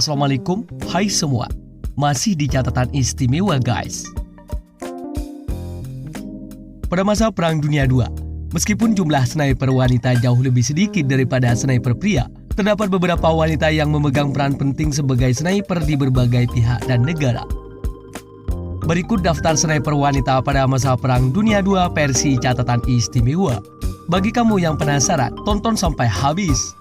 Assalamualaikum, hai semua. Masih di catatan istimewa guys. Pada masa Perang Dunia II, meskipun jumlah sniper wanita jauh lebih sedikit daripada sniper pria, terdapat beberapa wanita yang memegang peran penting sebagai sniper di berbagai pihak dan negara. Berikut daftar sniper wanita pada masa Perang Dunia II versi catatan istimewa. Bagi kamu yang penasaran, tonton sampai habis.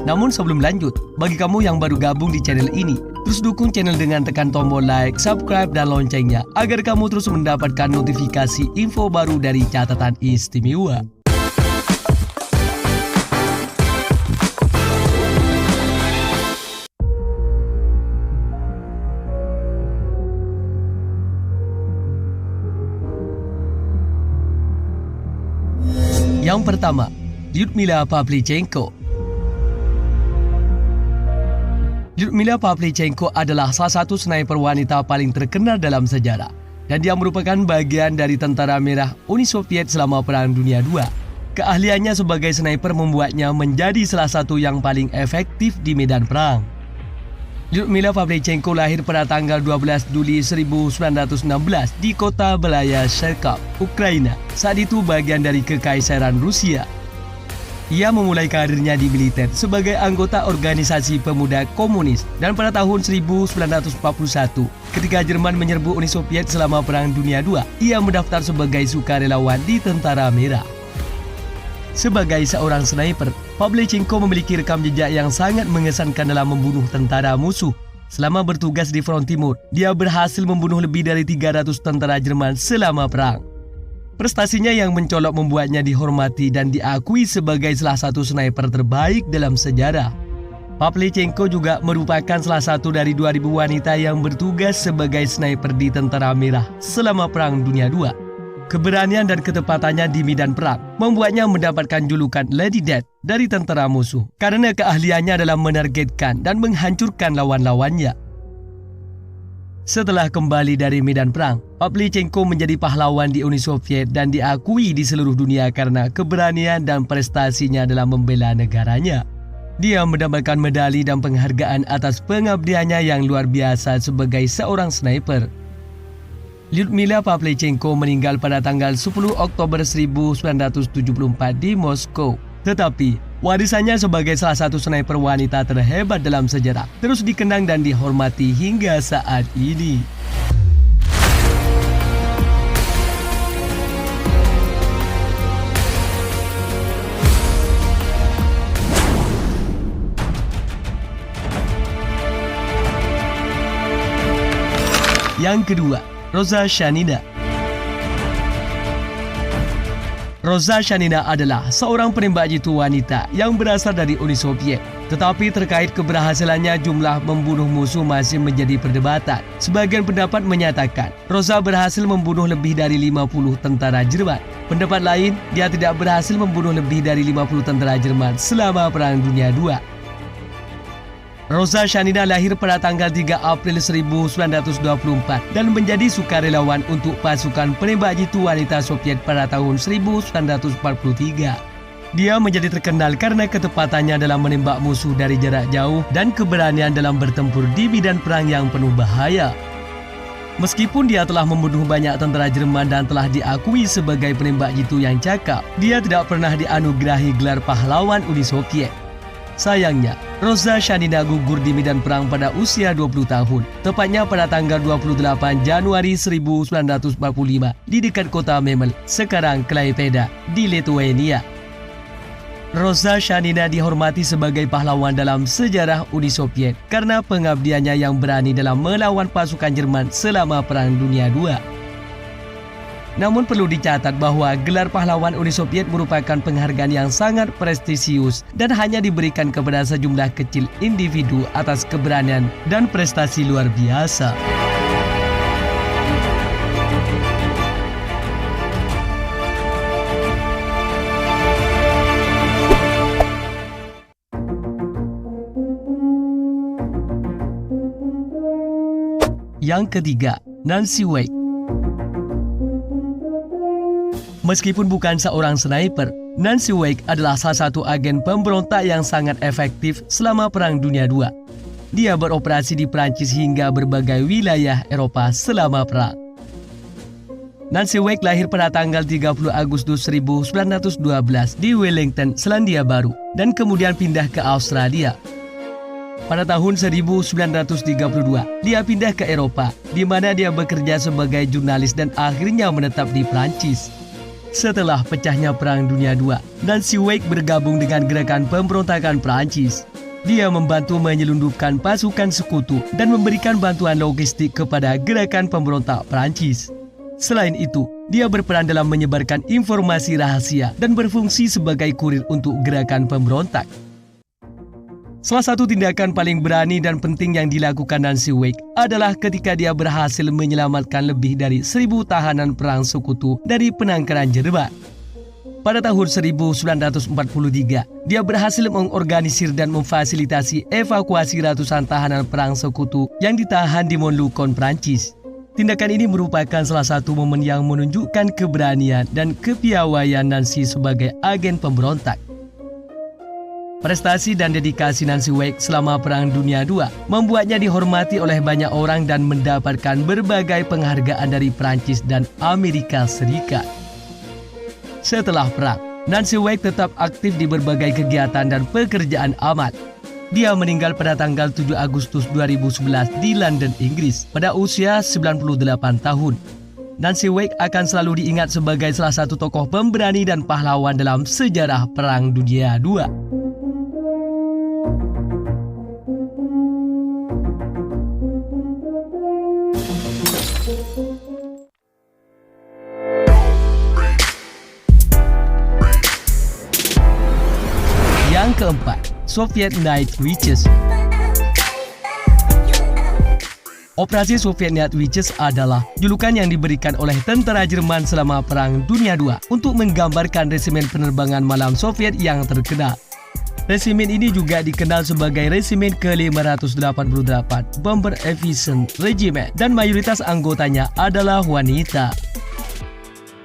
Namun sebelum lanjut, bagi kamu yang baru gabung di channel ini, terus dukung channel dengan tekan tombol like, subscribe, dan loncengnya agar kamu terus mendapatkan notifikasi info baru dari catatan istimewa. Yang pertama, Lyudmila Pavlichenko. Lyudmila Pavlichenko adalah salah satu sniper wanita paling terkenal dalam sejarah, dan dia merupakan bagian dari Tentara Merah Uni Soviet selama Perang Dunia II. Keahliannya sebagai sniper membuatnya menjadi salah satu yang paling efektif di medan perang. Lyudmila Pavlichenko lahir pada tanggal 12 Juli 1916 di kota Belaya Cherkov, Ukraina. Saat itu bagian dari Kekaisaran Rusia. Ia memulai karirnya di militer sebagai anggota organisasi pemuda komunis, dan pada tahun 1941, ketika Jerman menyerbu Uni Soviet selama Perang Dunia II, ia mendaftar sebagai sukarelawan di Tentara Merah. Sebagai seorang sniper, Pavlichenko memiliki rekam jejak yang sangat mengesankan dalam membunuh tentara musuh. Selama bertugas di front timur, dia berhasil membunuh lebih dari 300 tentara Jerman selama perang. Prestasinya yang mencolok membuatnya dihormati dan diakui sebagai salah satu sniper terbaik dalam sejarah. Pavlichenko juga merupakan salah satu dari 2.000 wanita yang bertugas sebagai sniper di Tentara Merah selama Perang Dunia II. Keberanian dan ketepatannya di medan perang membuatnya mendapatkan julukan Lady Death dari tentara musuh karena keahliannya dalam menargetkan dan menghancurkan lawan-lawannya. Setelah kembali dari medan perang, Pavlichenko menjadi pahlawan di Uni Soviet dan diakui di seluruh dunia karena keberanian dan prestasinya dalam membela negaranya. Dia mendapatkan medali dan penghargaan atas pengabdiannya yang luar biasa sebagai seorang sniper. Lyudmila Pavlichenko meninggal pada tanggal 10 Oktober 1974 di Moskow. Tetapi, warisannya sebagai salah satu sniper wanita terhebat dalam sejarah terus dikenang dan dihormati hingga saat ini. Yang kedua, Rosa Shanina. Rosa Shanina adalah seorang penembak jitu wanita yang berasal dari Uni Soviet. Tetapi terkait keberhasilannya, jumlah membunuh musuh masih menjadi perdebatan. Sebagian pendapat menyatakan Rosa berhasil membunuh lebih dari 50 tentara Jerman. Pendapat lain, dia tidak berhasil membunuh lebih dari 50 tentara Jerman selama Perang Dunia II. Rosa Shanina lahir pada tanggal 3 April 1924 dan menjadi sukarelawan untuk pasukan penembak jitu wanita Soviet pada tahun 1943. Dia menjadi terkenal karena ketepatannya dalam menembak musuh dari jarak jauh dan keberanian dalam bertempur di medan perang yang penuh bahaya. Meskipun dia telah membunuh banyak tentara Jerman dan telah diakui sebagai penembak jitu yang cakap, dia tidak pernah dianugerahi gelar pahlawan Uni Soviet. Sayangnya, Rosa Shanina gugur di medan perang pada usia 20 tahun, tepatnya pada tanggal 28 Januari 1945 di dekat kota Memel, sekarang Klaipeda, di Lithuania. Rosa Shanina dihormati sebagai pahlawan dalam sejarah Uni Soviet karena pengabdiannya yang berani dalam melawan pasukan Jerman selama Perang Dunia II. Namun perlu dicatat bahwa gelar pahlawan Uni Soviet merupakan penghargaan yang sangat prestisius dan hanya diberikan kepada sejumlah kecil individu atas keberanian dan prestasi luar biasa. Yang ketiga, Nancy Wake. Meskipun bukan seorang sniper, Nancy Wake adalah salah satu agen pemberontak yang sangat efektif selama Perang Dunia II. Dia beroperasi di Prancis hingga berbagai wilayah Eropa selama perang. Nancy Wake lahir pada tanggal 30 Agustus 1912 di Wellington, Selandia Baru, dan kemudian pindah ke Australia. Pada tahun 1932, dia pindah ke Eropa, di mana dia bekerja sebagai jurnalis dan akhirnya menetap di Prancis. Setelah pecahnya Perang Dunia II, Nancy Wake bergabung dengan gerakan pemberontakan Prancis. Dia membantu menyelundupkan pasukan sekutu dan memberikan bantuan logistik kepada gerakan pemberontak Prancis. Selain itu, dia berperan dalam menyebarkan informasi rahasia dan berfungsi sebagai kurir untuk gerakan pemberontak. Salah satu tindakan paling berani dan penting yang dilakukan Nancy Wake adalah ketika dia berhasil menyelamatkan lebih dari 1.000 tahanan perang sekutu dari penangkaran Jerman. Pada tahun 1943, dia berhasil mengorganisir dan memfasilitasi evakuasi ratusan tahanan perang sekutu yang ditahan di Montlucon, Prancis. Tindakan ini merupakan salah satu momen yang menunjukkan keberanian dan kepiawaian Nancy sebagai agen pemberontak. Prestasi dan dedikasi Nancy Wake selama Perang Dunia II membuatnya dihormati oleh banyak orang dan mendapatkan berbagai penghargaan dari Prancis dan Amerika Serikat. Setelah perang, Nancy Wake tetap aktif di berbagai kegiatan dan pekerjaan amat. Dia meninggal pada tanggal 7 Agustus 2011 di London, Inggris pada usia 98 tahun. Nancy Wake akan selalu diingat sebagai salah satu tokoh pemberani dan pahlawan dalam sejarah Perang Dunia II. Yang keempat, Soviet Night Witches. Operasi Soviet Night Witches adalah julukan yang diberikan oleh tentara Jerman selama Perang Dunia II untuk menggambarkan resimen penerbangan malam Soviet yang terkenal. Resimen ini juga dikenal sebagai Resimen ke-588 Bomber Aviation Regiment dan mayoritas anggotanya adalah wanita.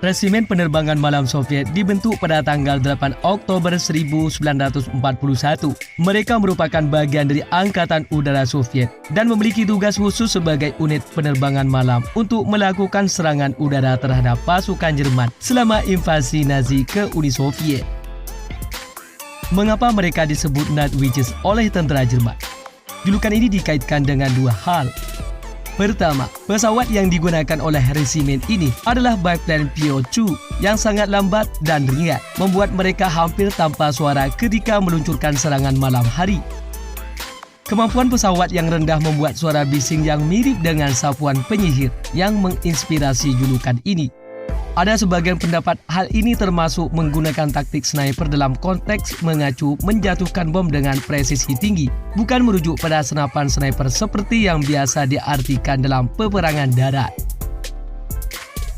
Resimen penerbangan malam Soviet dibentuk pada tanggal 8 Oktober 1941. Mereka merupakan bagian dari Angkatan Udara Soviet dan memiliki tugas khusus sebagai unit penerbangan malam untuk melakukan serangan udara terhadap pasukan Jerman selama invasi Nazi ke Uni Soviet. Mengapa mereka disebut Night Witches oleh tentara Jerman? Julukan ini dikaitkan dengan dua hal. Pertama, pesawat yang digunakan oleh resimen ini adalah biplane PO-2 yang sangat lambat dan ringan, membuat mereka hampir tanpa suara ketika meluncurkan serangan malam hari. Kemampuan pesawat yang rendah membuat suara bising yang mirip dengan sapuan penyihir yang menginspirasi julukan ini. Ada sebagian pendapat hal ini termasuk menggunakan taktik sniper dalam konteks mengacu menjatuhkan bom dengan presisi tinggi, bukan merujuk pada senapan sniper seperti yang biasa diartikan dalam peperangan darat.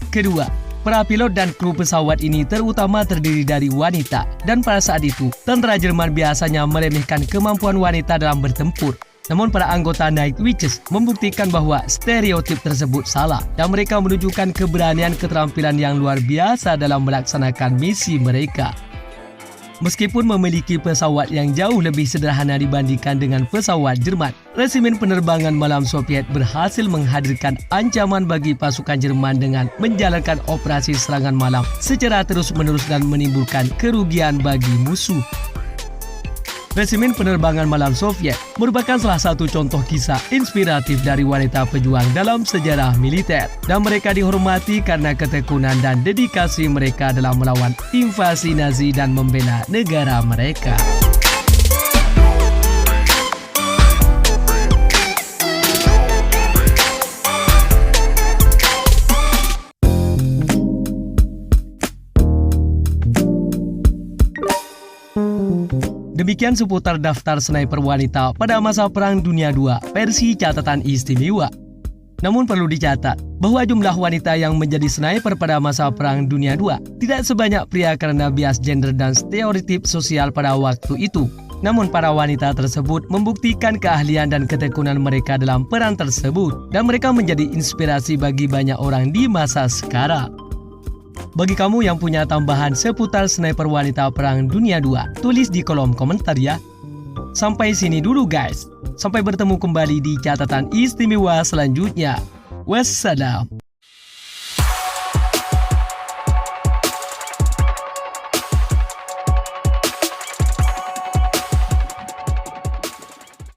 Kedua, para pilot dan kru pesawat ini terutama terdiri dari wanita, dan pada saat itu, tentara Jerman biasanya meremehkan kemampuan wanita dalam bertempur. Namun para anggota Night Witches membuktikan bahwa stereotip tersebut salah dan mereka menunjukkan keberanian keterampilan yang luar biasa dalam melaksanakan misi mereka. Meskipun memiliki pesawat yang jauh lebih sederhana dibandingkan dengan pesawat Jerman, resimen penerbangan malam Soviet berhasil menghadirkan ancaman bagi pasukan Jerman dengan menjalankan operasi serangan malam secara terus-menerus dan menimbulkan kerugian bagi musuh. Resimen penerbangan malam Soviet merupakan salah satu contoh kisah inspiratif dari wanita pejuang dalam sejarah militer, dan mereka dihormati karena ketekunan dan dedikasi mereka dalam melawan invasi Nazi dan membela negara mereka. Demikian seputar daftar sniper wanita pada masa Perang Dunia II versi catatan istimewa. Namun perlu dicatat bahwa jumlah wanita yang menjadi sniper pada masa Perang Dunia II tidak sebanyak pria karena bias gender dan stereotip sosial pada waktu itu. Namun para wanita tersebut membuktikan keahlian dan ketekunan mereka dalam peran tersebut, dan mereka menjadi inspirasi bagi banyak orang di masa sekarang. Bagi kamu yang punya tambahan seputar sniper wanita Perang Dunia II, tulis di kolom komentar ya. Sampai sini dulu guys. Sampai bertemu kembali di catatan istimewa selanjutnya. Wassalam.